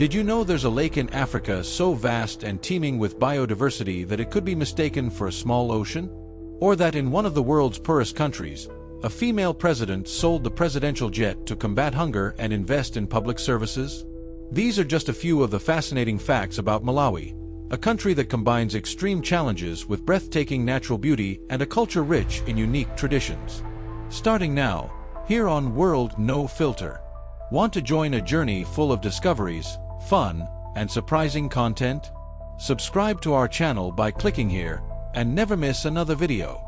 Did you know there's a lake in Africa so vast and teeming with biodiversity that it could be mistaken for a small ocean? Or that in one of the world's poorest countries, a female president sold the presidential jet to combat hunger and invest in public services? These are just a few of the fascinating facts about Malawi, a country that combines extreme challenges with breathtaking natural beauty and a culture rich in unique traditions. Starting now, here on World No Filter. Want to join a journey full of discoveries, fun, and surprising content? Subscribe to our channel by clicking here and never miss another video.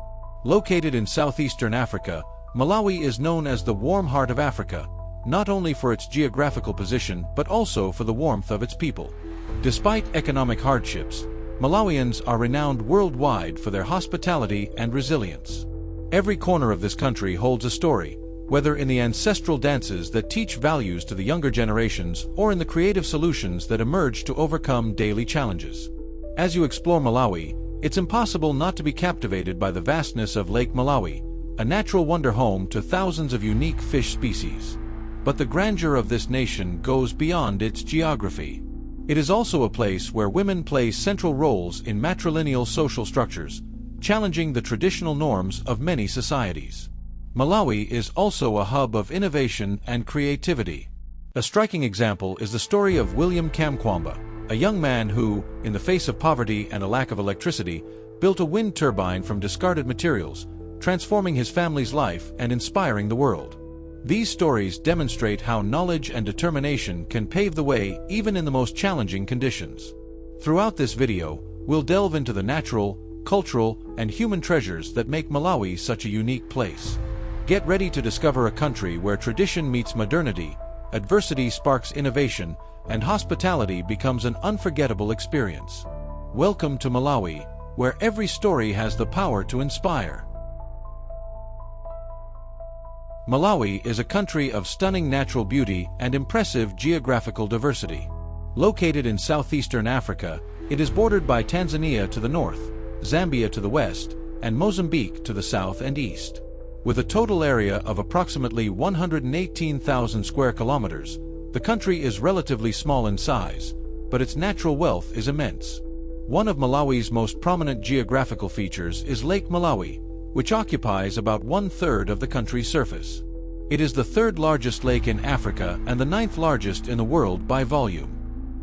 Located in southeastern Africa, Malawi is known as the warm heart of Africa, not only for its geographical position but also for the warmth of its people. Despite economic hardships, Malawians are renowned worldwide for their hospitality and resilience. Every corner of this country holds a story, whether in the ancestral dances that teach values to the younger generations or in the creative solutions that emerge to overcome daily challenges. As you explore Malawi, it's impossible not to be captivated by the vastness of Lake Malawi, a natural wonder home to thousands of unique fish species. But the grandeur of this nation goes beyond its geography. It is also a place where women play central roles in matrilineal social structures, challenging the traditional norms of many societies. Malawi is also a hub of innovation and creativity. A striking example is the story of William Kamkwamba, a young man who, in the face of poverty and a lack of electricity, built a wind turbine from discarded materials, transforming his family's life and inspiring the world. These stories demonstrate how knowledge and determination can pave the way even in the most challenging conditions. Throughout this video, we'll delve into the natural, cultural, and human treasures that make Malawi such a unique place. Get ready to discover a country where tradition meets modernity, adversity sparks innovation, and hospitality becomes an unforgettable experience. Welcome to Malawi, where every story has the power to inspire. Malawi is a country of stunning natural beauty and impressive geographical diversity. Located in southeastern Africa, it is bordered by Tanzania to the north, Zambia to the west, and Mozambique to the south and east. With a total area of approximately 118,000 square kilometers, the country is relatively small in size, but its natural wealth is immense. One of Malawi's most prominent geographical features is Lake Malawi, which occupies about 1/3 of the country's surface. It is the third largest lake in Africa and the ninth largest in the world by volume.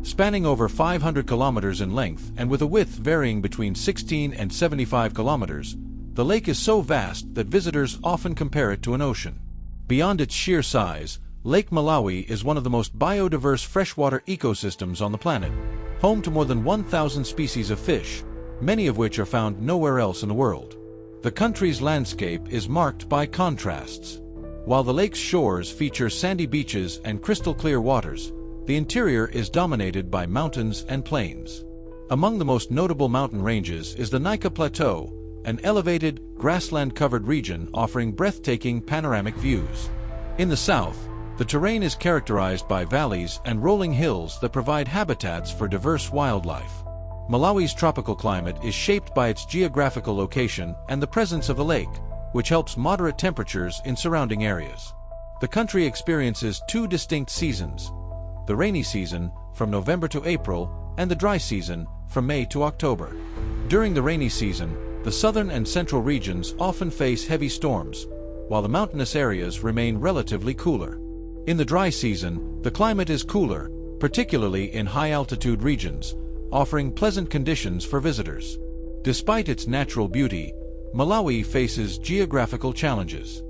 Spanning over 500 kilometers in length and with a width varying between 16 and 75 kilometers, the lake is so vast that visitors often compare it to an ocean. Beyond its sheer size, Lake Malawi is one of the most biodiverse freshwater ecosystems on the planet, home to more than 1,000 species of fish, many of which are found nowhere else in the world. The country's landscape is marked by contrasts. While the lake's shores feature sandy beaches and crystal-clear waters, the interior is dominated by mountains and plains. Among the most notable mountain ranges is the Nika Plateau, an elevated, grassland-covered region offering breathtaking panoramic views. In the south, the terrain is characterized by valleys and rolling hills that provide habitats for diverse wildlife. Malawi's tropical climate is shaped by its geographical location and the presence of the lake, which helps moderate temperatures in surrounding areas. The country experiences two distinct seasons: the rainy season, from November to April, and the dry season, from May to October. During the rainy season, the southern and central regions often face heavy storms, while the mountainous areas remain relatively cooler. In the dry season, the climate is cooler, particularly in high-altitude regions, offering pleasant conditions for visitors. Despite its natural beauty, Malawi faces geographical challenges.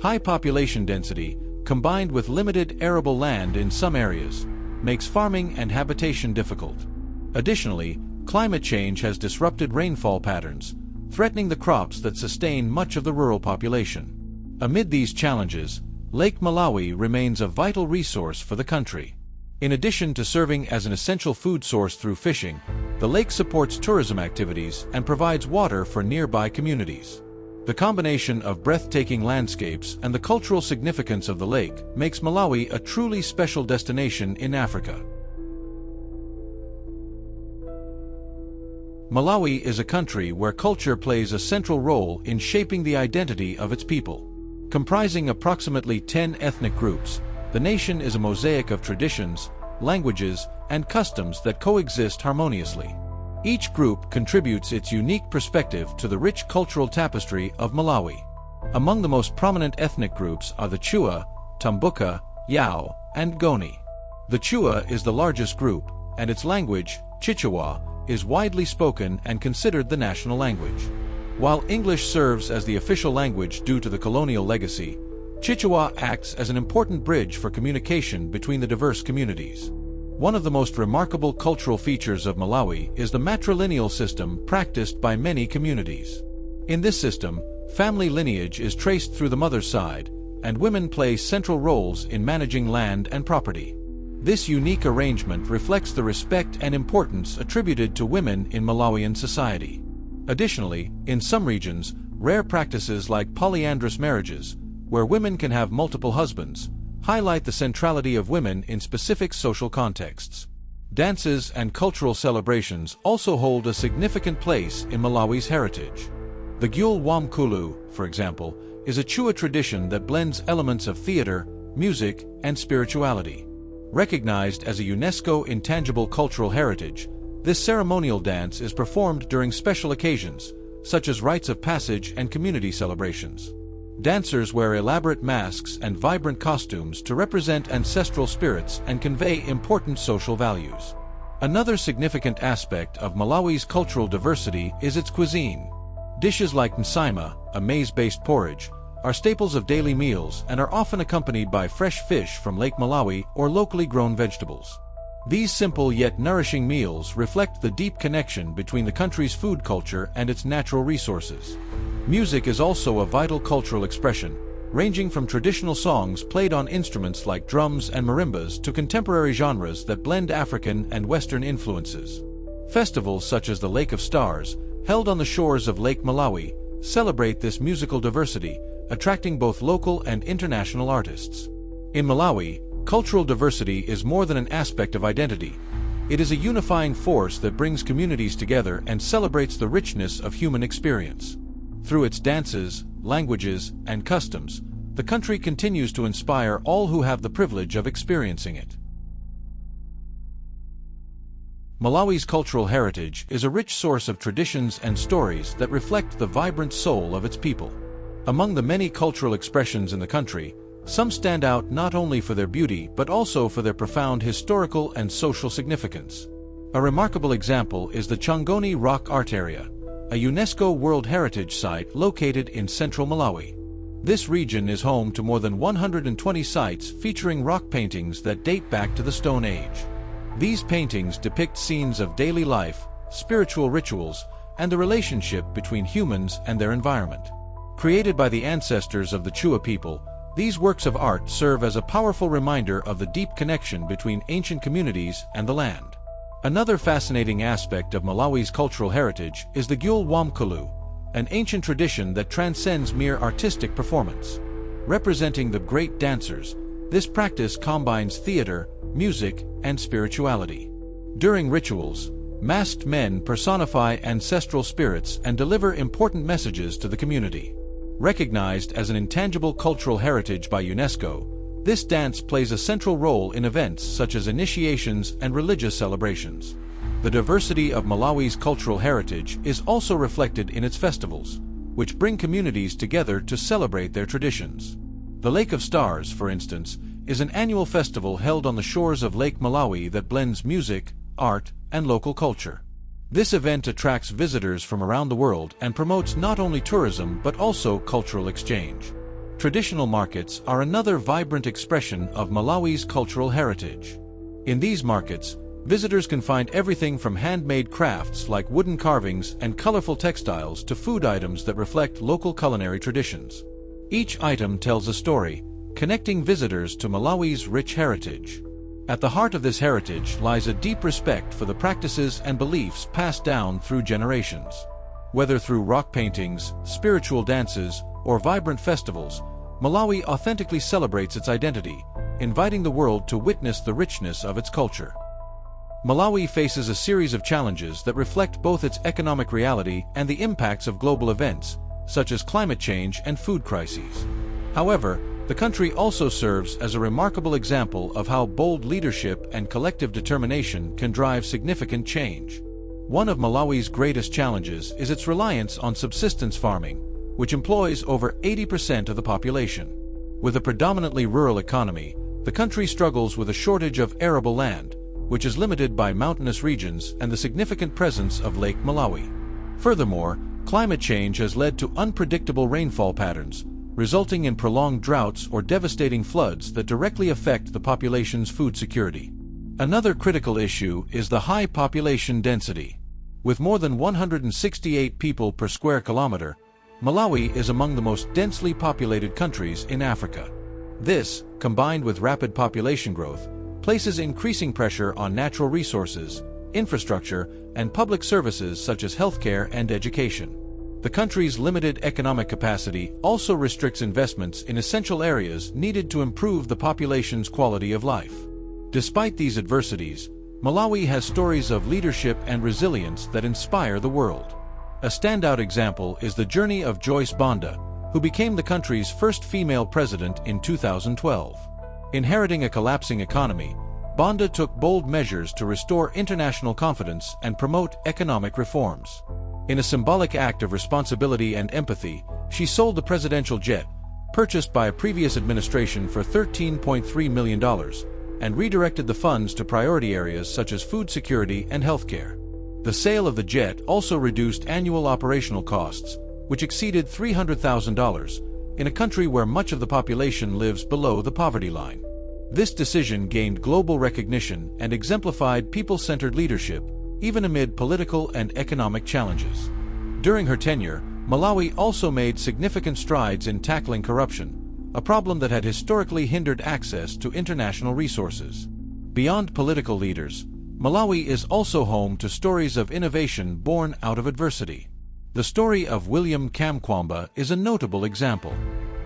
High population density, combined with limited arable land in some areas, makes farming and habitation difficult. Additionally, climate change has disrupted rainfall patterns, threatening the crops that sustain much of the rural population. Amid these challenges, Lake Malawi remains a vital resource for the country. In addition to serving as an essential food source through fishing, the lake supports tourism activities and provides water for nearby communities. The combination of breathtaking landscapes and the cultural significance of the lake makes Malawi a truly special destination in Africa. Malawi is a country where culture plays a central role in shaping the identity of its people. Comprising approximately 10 ethnic groups, the nation is a mosaic of traditions, languages, and customs that coexist harmoniously. Each group contributes its unique perspective to the rich cultural tapestry of Malawi. Among the most prominent ethnic groups are the Chua, Tumbuka, Yao, and Goni. The Chua is the largest group, and its language, Chichewa, is widely spoken and considered the national language. While English serves as the official language due to the colonial legacy, Chichewa acts as an important bridge for communication between the diverse communities. One of the most remarkable cultural features of Malawi is the matrilineal system practiced by many communities. In this system, family lineage is traced through the mother's side, and women play central roles in managing land and property. This unique arrangement reflects the respect and importance attributed to women in Malawian society. Additionally, in some regions, rare practices like polyandrous marriages, where women can have multiple husbands, highlight the centrality of women in specific social contexts. Dances and cultural celebrations also hold a significant place in Malawi's heritage. The Gyul Wamkulu, for example, is a Chua tradition that blends elements of theater, music, and spirituality. Recognized as a UNESCO intangible cultural heritage, this ceremonial dance is performed during special occasions, such as rites of passage and community celebrations. Dancers wear elaborate masks and vibrant costumes to represent ancestral spirits and convey important social values. Another significant aspect of Malawi's cultural diversity is its cuisine. Dishes like nsima, a maize-based porridge, are staples of daily meals and are often accompanied by fresh fish from Lake Malawi or locally grown vegetables. These simple yet nourishing meals reflect the deep connection between the country's food culture and its natural resources. Music is also a vital cultural expression, ranging from traditional songs played on instruments like drums and marimbas to contemporary genres that blend African and Western influences. Festivals such as the Lake of Stars, held on the shores of Lake Malawi, celebrate this musical diversity, attracting both local and international artists. In Malawi, cultural diversity is more than an aspect of identity. It is a unifying force that brings communities together and celebrates the richness of human experience. Through its dances, languages, and customs, the country continues to inspire all who have the privilege of experiencing it. Malawi's cultural heritage is a rich source of traditions and stories that reflect the vibrant soul of its people. Among the many cultural expressions in the country, some stand out not only for their beauty but also for their profound historical and social significance. A remarkable example is the Chongoni Rock Art Area, a UNESCO World Heritage Site located in central Malawi. This region is home to more than 120 sites featuring rock paintings that date back to the Stone Age. These paintings depict scenes of daily life, spiritual rituals, and the relationship between humans and their environment. Created by the ancestors of the Chua people, these works of art serve as a powerful reminder of the deep connection between ancient communities and the land. Another fascinating aspect of Malawi's cultural heritage is the Gyul Wamkulu, an ancient tradition that transcends mere artistic performance. Representing the great dancers, this practice combines theater, music, and spirituality. During rituals, masked men personify ancestral spirits and deliver important messages to the community. Recognized as an intangible cultural heritage by UNESCO, this dance plays a central role in events such as initiations and religious celebrations. The diversity of Malawi's cultural heritage is also reflected in its festivals, which bring communities together to celebrate their traditions. The Lake of Stars, for instance, is an annual festival held on the shores of Lake Malawi that blends music, art, and local culture. This event attracts visitors from around the world and promotes not only tourism but also cultural exchange. Traditional markets are another vibrant expression of Malawi's cultural heritage. In these markets, visitors can find everything from handmade crafts like wooden carvings and colorful textiles to food items that reflect local culinary traditions. Each item tells a story, connecting visitors to Malawi's rich heritage. At the heart of this heritage lies a deep respect for the practices and beliefs passed down through generations. Whether through rock paintings, spiritual dances, or vibrant festivals, Malawi authentically celebrates its identity, inviting the world to witness the richness of its culture. Malawi faces a series of challenges that reflect both its economic reality and the impacts of global events, such as climate change and food crises. However, The country also serves as a remarkable example of how bold leadership and collective determination can drive significant change. One of Malawi's greatest challenges is its reliance on subsistence farming, which employs over 80% of the population. With a predominantly rural economy, the country struggles with a shortage of arable land, which is limited by mountainous regions and the significant presence of Lake Malawi. Furthermore, climate change has led to unpredictable rainfall patterns, resulting in prolonged droughts or devastating floods that directly affect the population's food security. Another critical issue is the high population density. With more than 168 people per square kilometer, Malawi is among the most densely populated countries in Africa. This, combined with rapid population growth, places increasing pressure on natural resources, infrastructure, and public services such as healthcare and education. The country's limited economic capacity also restricts investments in essential areas needed to improve the population's quality of life. Despite these adversities, Malawi has stories of leadership and resilience that inspire the world. A standout example is the journey of Joyce Banda, who became the country's first female president in 2012. Inheriting a collapsing economy, Banda took bold measures to restore international confidence and promote economic reforms. In a symbolic act of responsibility and empathy, she sold the presidential jet, purchased by a previous administration for $13.3 million, and redirected the funds to priority areas such as food security and healthcare. The sale of the jet also reduced annual operational costs, which exceeded $300,000, in a country where much of the population lives below the poverty line. This decision gained global recognition and exemplified people-centered leadership, even amid political and economic challenges. During her tenure, Malawi also made significant strides in tackling corruption, a problem that had historically hindered access to international resources. Beyond political leaders, Malawi is also home to stories of innovation born out of adversity. The story of William Kamkwamba is a notable example.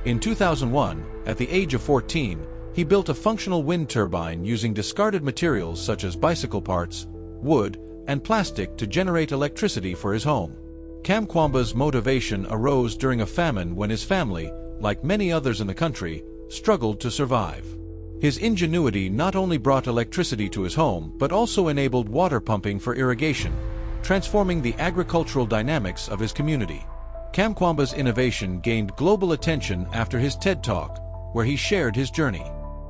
In 2001, at the age of 14, he built a functional wind turbine using discarded materials such as bicycle parts, wood, and plastic to generate electricity for his home. Kamkwamba's motivation arose during a famine when his family, like many others in the country, struggled to survive. His ingenuity not only brought electricity to his home but also enabled water pumping for irrigation, transforming the agricultural dynamics of his community. Kamkwamba's innovation gained global attention after his TED Talk, where he shared his journey.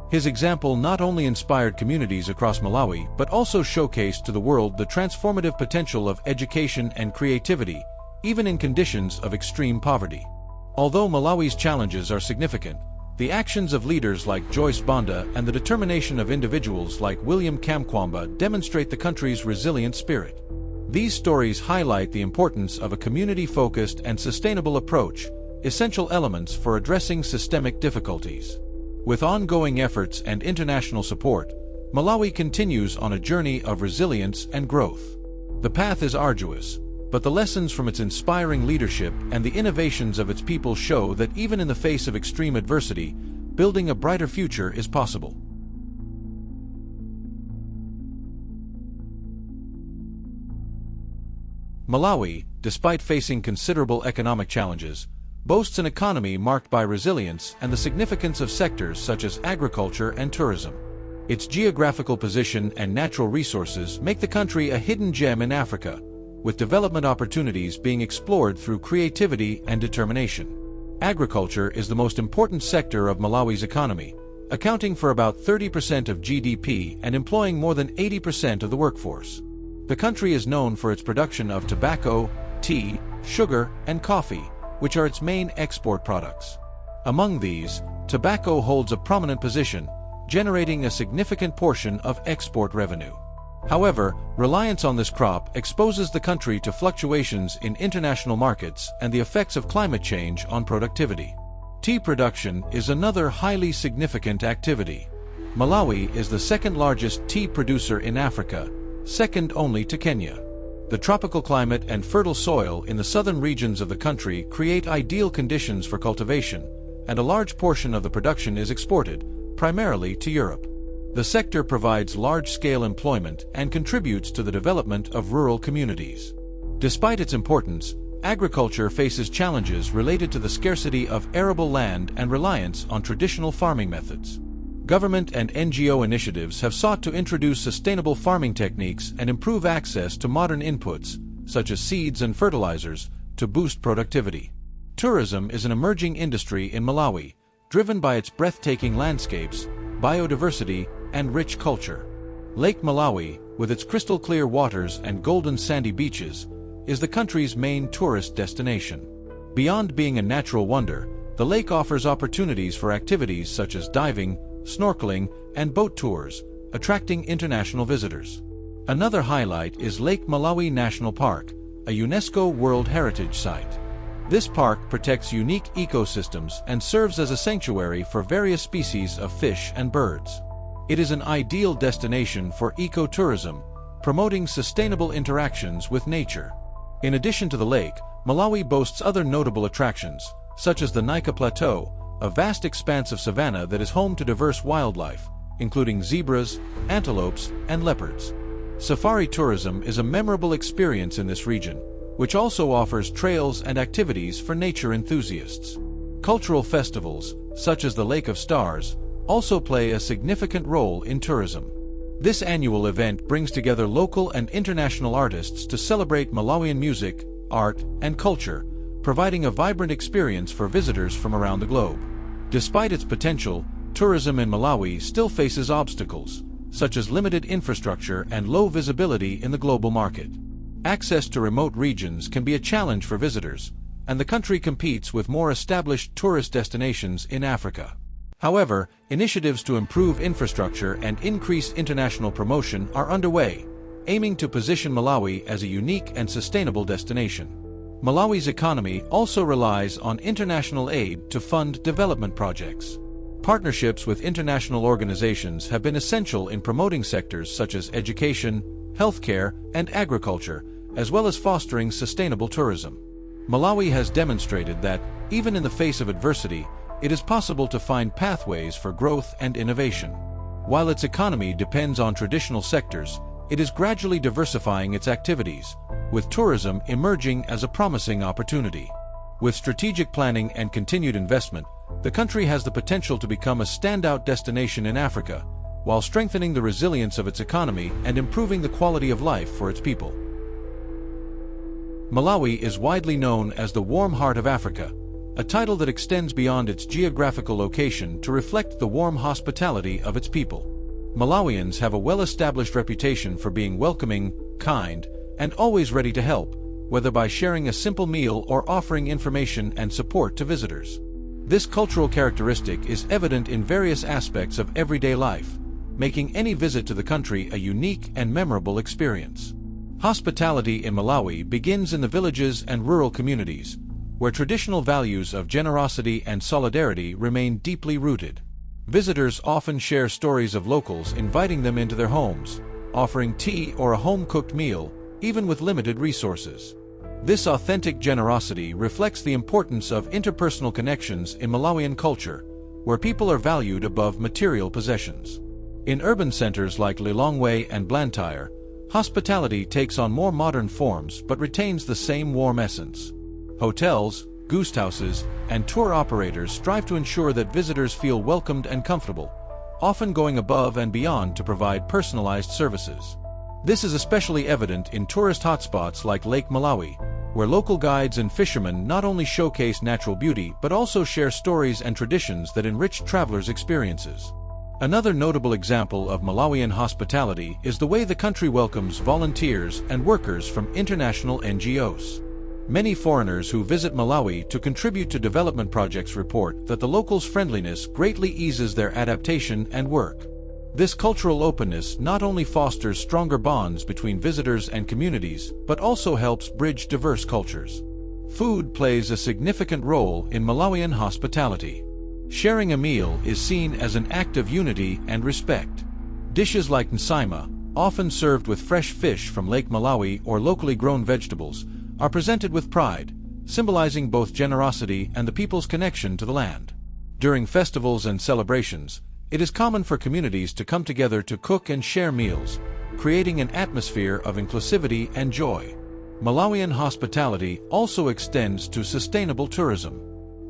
His example not only inspired communities across Malawi but also showcased to the world the transformative potential of education and creativity, even in conditions of extreme poverty. Although Malawi's challenges are significant, the actions of leaders like Joyce Banda and the determination of individuals like William Kamkwamba demonstrate the country's resilient spirit. These stories highlight the importance of a community-focused and sustainable approach, essential elements for addressing systemic difficulties. With ongoing efforts and international support, Malawi continues on a journey of resilience and growth. The path is arduous, but the lessons from its inspiring leadership and the innovations of its people show that even in the face of extreme adversity, building a brighter future is possible. Malawi, despite facing considerable economic challenges, boasts an economy marked by resilience and the significance of sectors such as agriculture and tourism. Its geographical position and natural resources make the country a hidden gem in Africa, with development opportunities being explored through creativity and determination. Agriculture is the most important sector of Malawi's economy, accounting for about 30% of GDP and employing more than 80% of the workforce. The country is known for its production of tobacco, tea, sugar, and coffee, which are its main export products. Among these, tobacco holds a prominent position, generating a significant portion of export revenue. However, reliance on this crop exposes the country to fluctuations in international markets and the effects of climate change on productivity. Tea production is another highly significant activity. Malawi is the second-largest tea producer in Africa, second only to Kenya. The tropical climate and fertile soil in the southern regions of the country create ideal conditions for cultivation, and a large portion of the production is exported, primarily to Europe. The sector provides large-scale employment and contributes to the development of rural communities. Despite its importance, Agriculture faces challenges related to the scarcity of arable land and reliance on traditional farming methods. Government and NGO initiatives have sought to introduce sustainable farming techniques and improve access to modern inputs, such as seeds and fertilizers, to boost productivity. Tourism is an emerging industry in Malawi, driven by its breathtaking landscapes, biodiversity, and rich culture. Lake Malawi, with its crystal-clear waters and golden sandy beaches, is the country's main tourist destination. Beyond being a natural wonder, the lake offers opportunities for activities such as diving, snorkeling, and boat tours, attracting international visitors. Another highlight is Lake Malawi National Park, a UNESCO World Heritage Site. This park protects unique ecosystems and serves as a sanctuary for various species of fish and birds. It is an ideal destination for ecotourism, promoting sustainable interactions with nature. In addition to the lake, Malawi boasts other notable attractions, such as the Nika Plateau, a vast expanse of savanna that is home to diverse wildlife, including zebras, antelopes, and leopards. Safari tourism is a memorable experience in this region, which also offers trails and activities for nature enthusiasts. Cultural festivals, such as the Lake of Stars, also play a significant role in tourism. This annual event brings together local and international artists to celebrate Malawian music, art, and culture, providing a vibrant experience for visitors from around the globe. Despite its potential, tourism in Malawi still faces obstacles, such as limited infrastructure and low visibility in the global market. Access to remote regions can be a challenge for visitors, and the country competes with more established tourist destinations in Africa. However, initiatives to improve infrastructure and increase international promotion are underway, aiming to position Malawi as a unique and sustainable destination. Malawi's economy also relies on international aid to fund development projects. Partnerships with international organizations have been essential in promoting sectors such as education, healthcare, and agriculture, as well as fostering sustainable tourism. Malawi has demonstrated that, even in the face of adversity, it is possible to find pathways for growth and innovation. While its economy depends on traditional sectors, it is gradually diversifying its activities, with tourism emerging as a promising opportunity. With strategic planning and continued investment, the country has the potential to become a standout destination in Africa, while strengthening the resilience of its economy and improving the quality of life for its people. Malawi is widely known as the warm heart of Africa, a title that extends beyond its geographical location to reflect the warm hospitality of its people. Malawians have a well-established reputation for being welcoming, kind, and always ready to help, whether by sharing a simple meal or offering information and support to visitors. This cultural characteristic is evident in various aspects of everyday life, making any visit to the country a unique and memorable experience. Hospitality in Malawi begins in the villages and rural communities, where traditional values of generosity and solidarity remain deeply rooted. Visitors often share stories of locals inviting them into their homes, offering tea or a home-cooked meal, even with limited resources. This authentic generosity reflects the importance of interpersonal connections in Malawian culture, where people are valued above material possessions. In urban centers like Lilongwe and Blantyre, hospitality takes on more modern forms but retains the same warm essence. Hotels, guest houses, and tour operators strive to ensure that visitors feel welcomed and comfortable, often going above and beyond to provide personalized services. This is especially evident in tourist hotspots like Lake Malawi, where local guides and fishermen not only showcase natural beauty but also share stories and traditions that enrich travelers' experiences. Another notable example of Malawian hospitality is the way the country welcomes volunteers and workers from international NGOs. Many foreigners who visit Malawi to contribute to development projects report that the locals' friendliness greatly eases their adaptation and work. This cultural openness not only fosters stronger bonds between visitors and communities, but also helps bridge diverse cultures. Food plays a significant role in Malawian hospitality. Sharing a meal is seen as an act of unity and respect. Dishes like nsima, often served with fresh fish from Lake Malawi or locally grown vegetables, are presented with pride, symbolizing both generosity and the people's connection to the land. During festivals and celebrations, it is common for communities to come together to cook and share meals, creating an atmosphere of inclusivity and joy. Malawian hospitality also extends to sustainable tourism.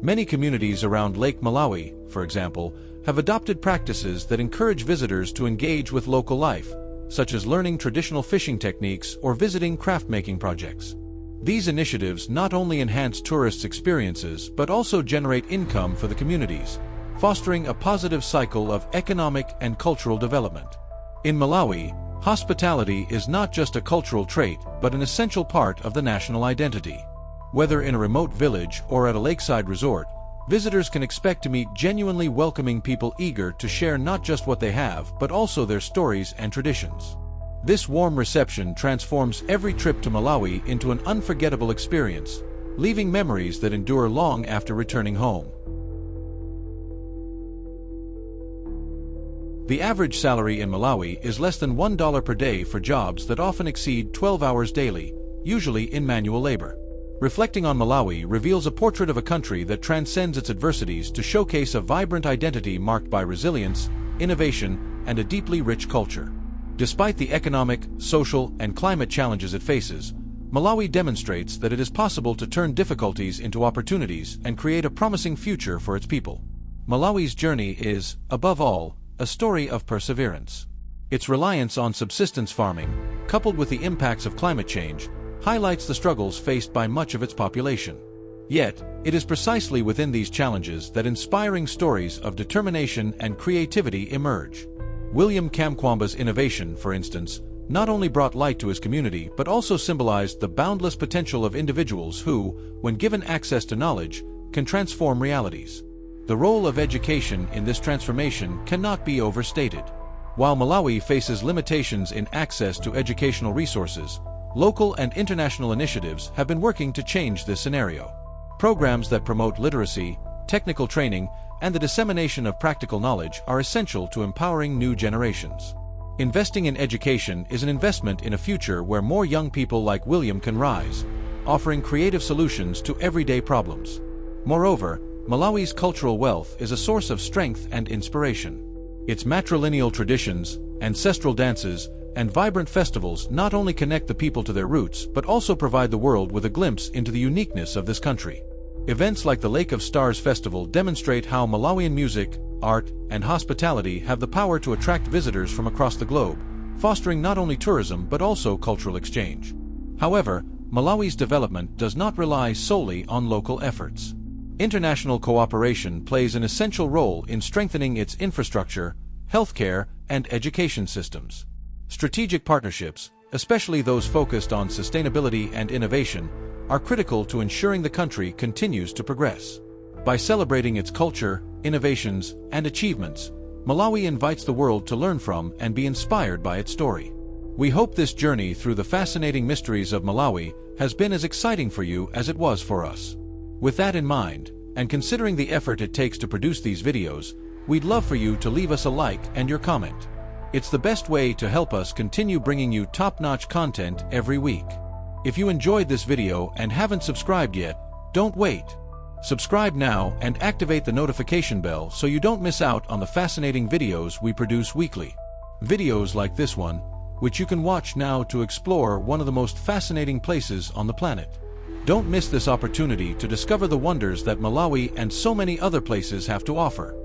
Many communities around Lake Malawi, for example, have adopted practices that encourage visitors to engage with local life, such as learning traditional fishing techniques or visiting craft-making projects. These initiatives not only enhance tourists' experiences but also generate income for the communities, fostering a positive cycle of economic and cultural development. In Malawi, hospitality is not just a cultural trait but an essential part of the national identity. Whether in a remote village or at a lakeside resort, visitors can expect to meet genuinely welcoming people eager to share not just what they have but also their stories and traditions. This warm reception transforms every trip to Malawi into an unforgettable experience, leaving memories that endure long after returning home. The average salary in Malawi is less than $1 per day for jobs that often exceed 12 hours daily, usually in manual labor. Reflecting on Malawi reveals a portrait of a country that transcends its adversities to showcase a vibrant identity marked by resilience, innovation, and a deeply rich culture. Despite the economic, social, and climate challenges it faces, Malawi demonstrates that it is possible to turn difficulties into opportunities and create a promising future for its people. Malawi's journey is, above all, a story of perseverance. Its reliance on subsistence farming, coupled with the impacts of climate change, highlights the struggles faced by much of its population. Yet, it is precisely within these challenges that inspiring stories of determination and creativity emerge. William Kamkwamba's innovation, for instance, not only brought light to his community but also symbolized the boundless potential of individuals who, when given access to knowledge, can transform realities. The role of education in this transformation cannot be overstated. While Malawi faces limitations in access to educational resources, local and international initiatives have been working to change this scenario. Programs that promote literacy, technical training, and the dissemination of practical knowledge are essential to empowering new generations. Investing in education is an investment in a future where more young people like William can rise, offering creative solutions to everyday problems. Moreover, Malawi's cultural wealth is a source of strength and inspiration. Its matrilineal traditions, ancestral dances, and vibrant festivals not only connect the people to their roots but also provide the world with a glimpse into the uniqueness of this country. Events like the Lake of Stars Festival demonstrate how Malawian music, art, and hospitality have the power to attract visitors from across the globe, fostering not only tourism but also cultural exchange. However, Malawi's development does not rely solely on local efforts. International cooperation plays an essential role in strengthening its infrastructure, healthcare, and education systems. Strategic partnerships, especially those focused on sustainability and innovation, are critical to ensuring the country continues to progress. By celebrating its culture, innovations, and achievements, Malawi invites the world to learn from and be inspired by its story. We hope this journey through the fascinating mysteries of Malawi has been as exciting for you as it was for us. With that in mind, and considering the effort it takes to produce these videos, we'd love for you to leave us a like and your comment. It's the best way to help us continue bringing you top-notch content every week. If you enjoyed this video and haven't subscribed yet, don't wait. Subscribe now and activate the notification bell so you don't miss out on the fascinating videos we produce weekly. Videos like this one, which you can watch now to explore one of the most fascinating places on the planet. Don't miss this opportunity to discover the wonders that Malawi and so many other places have to offer.